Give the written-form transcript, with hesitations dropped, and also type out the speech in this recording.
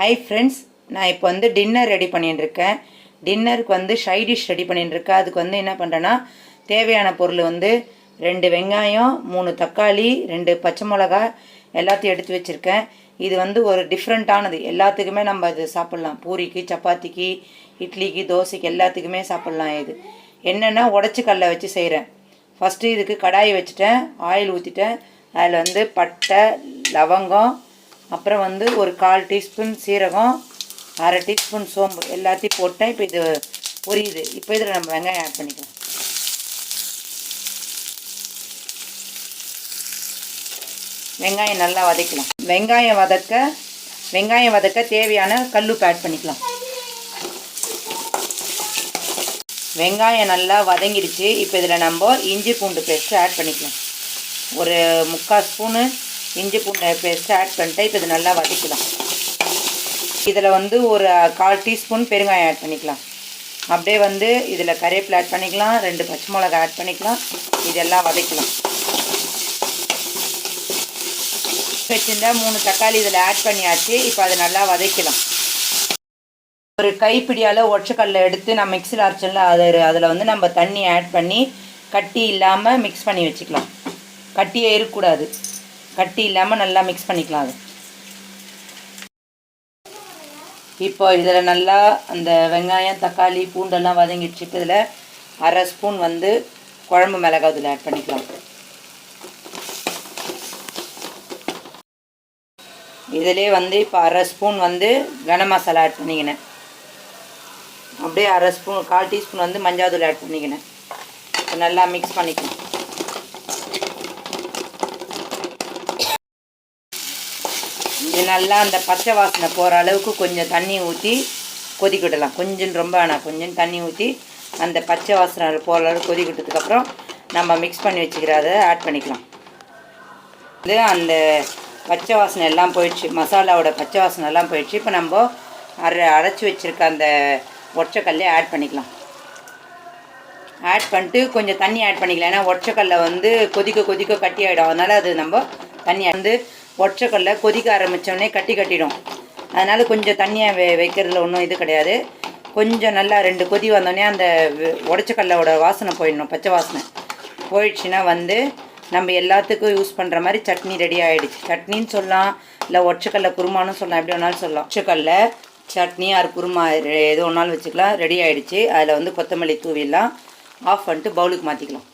Hi friends, நான் இப்போ வந்து டின்னர் ரெடி பண்ணிட்டுருக்கேன். டின்னருக்கு வந்து சைட் டிஷ் ரெடி பண்ணிட்டுருக்கேன். அதுக்கு வந்து என்ன பண்ணுறேன்னா, தேவையான பொருள் வந்து 2 வெங்காயம், 3 தக்காளி, 2 பச்சை மிளகா எல்லாத்தையும் எடுத்து வச்சுருக்கேன். இது வந்து ஒரு டிஃப்ரெண்ட்டானது. எல்லாத்துக்குமே நம்ம இது சாப்பிட்லாம். பூரிக்கு, சப்பாத்திக்கு, இட்லிக்கு, தோசைக்கு எல்லாத்துக்குமே சாப்பிட்லாம். இது என்னென்னா உடச்சி கடலை வச்சு செய்கிறேன். ஃபஸ்ட்டு இதுக்கு கடாயை வச்சுட்டேன், ஆயில் ஊற்றிட்டேன். அதில் வந்து பட்டை, லவங்கம், அப்புறம் வந்து ஒரு 1/4 டீஸ்பூன் சீரகம், 1/2 டீஸ்பூன் சோம்பு எல்லாத்தையும் போட்டேன். இப்போ இது பொரியுது. இப்போ இதில் நம்ம வெங்காயம் ஆட் பண்ணிக்கலாம். வெங்காயம் நல்லா வதக்கலாம். வெங்காயம் வதக்க தேவையான கல்லுப்பு ஆட் பண்ணிக்கலாம். வெங்காயம் நல்லா வதங்கிடுச்சு. இப்போ இதில் நம்ம இஞ்சி பூண்டு பேஸ்ட்டு ஆட் பண்ணிக்கலாம். ஒரு 3/4 ஸ்பூனு இஞ்சி பூண்டு பேஸ்ட்டு ஆட் பண்ணிட்டு இப்போ இது நல்லா வதக்கலாம். இதில் வந்து ஒரு 1/4 டீஸ்பூன் பெருங்காயம் ஆட் பண்ணிக்கலாம். அப்படியே வந்து இதில் கறிவேப்பிலை ஆட் பண்ணிக்கலாம். 2 பச்சை மிளகா ஆட் பண்ணிக்கலாம். இதெல்லாம் வதக்கலாம். வச்சுருந்தா 3 தக்காளி இதில் ஆட் பண்ணியாச்சு. இப்போ அதை நல்லா வதக்கலாம். ஒரு கைப்பிடியால் ஒற்றைக்கல்ல எடுத்து நான் மிக்ஸியில் அரைச்சல அதில் வந்து நம்ம தண்ணி ஆட் பண்ணி கட்டி இல்லாமல் மிக்ஸ் பண்ணி வச்சுக்கலாம். கட்டியே இருக்கக்கூடாது. கட்டி இல்லாமல் நல்லா மிக்ஸ் பண்ணிக்கலாம். அது இப்போ இதில் நல்லா அந்த வெங்காயம், தக்காளி, பூண்டெல்லாம் வதங்கிடுச்சு. இப்போ இதில் 1/2 ஸ்பூன் வந்து குழம்பு மிளகாய் இதில் ஆட் பண்ணிக்கலாம். இதிலே வந்து இப்போ 1/2 ஸ்பூன் வந்து கனம் மசாலா ஆட் பண்ணிக்கினேன். அப்படியே 1/2 ஸ்பூன் 1/4 டீஸ்பூன் வந்து மஞ்சள் தூள் ஆட் பண்ணிக்கினேன். இப்போ நல்லா மிக்ஸ் பண்ணிக்கணும். இது நல்லா அந்த பச்சை வாசனை போகிற அளவுக்கு கொஞ்சம் தண்ணி ஊற்றி கொதிக்கிடலாம். கொஞ்சம் ரொம்ப வேணாம், கொஞ்சம் தண்ணி ஊற்றி அந்த பச்சை வாசனை போகிற அளவுக்கு கொதிக்கிட்டதுக்கப்புறம் நம்ம மிக்ஸ் பண்ணி வச்சுக்கிறத ஆட் பண்ணிக்கலாம். இது அந்த பச்சை வாசனை எல்லாம் போயிடுச்சு, மசாலாவோட பச்சை வாசனை எல்லாம் போயிடுச்சு. இப்போ நம்ம அரைச்சி வச்சுருக்க அந்த ஒற்றைக்கல்லே ஆட் பண்ணிக்கலாம். ஆட் பண்ணிட்டு கொஞ்சம் தண்ணி ஆட் பண்ணிக்கலாம். ஏன்னா ஒற்றைக்கல்லை வந்து கொதிக்க கட்டி ஆகிடும். அதனால் அது நம்ம தண்ணி வந்து ஒற்றைக்கல்லை கொதிக்க ஆரம்பித்தோடனே கட்டிடும். அதனால் கொஞ்சம் தண்ணியாக வைக்கிறதுல ஒன்றும் இது கிடையாது. கொஞ்சம் நல்லா 2 கொதி வந்தோடனே அந்த உடச்சக்கல்லோட வாசனை போயிடணும். பச்சை வாசனை போயிடுச்சுன்னா வந்து நம்ம எல்லாத்துக்கும் யூஸ் பண்ணுற மாதிரி சட்னி ரெடி ஆகிடுச்சு. சட்னின்னு சொல்லலாம், இல்லை ஒற்றைக்கல்லை குருமானு சொல்லலாம், எப்படி வேணாலும் சொல்லலாம். ஒற்றைக்கல்லை சட்னி ஆறு குருமா எது ஒன்றாலும் வச்சுக்கலாம். ரெடி ஆகிடுச்சு. அதில் வந்து கொத்தமல்லி தூவிலாம் ஆஃப் பண்ணிட்டு பவுலுக்கு மாற்றிக்கலாம்.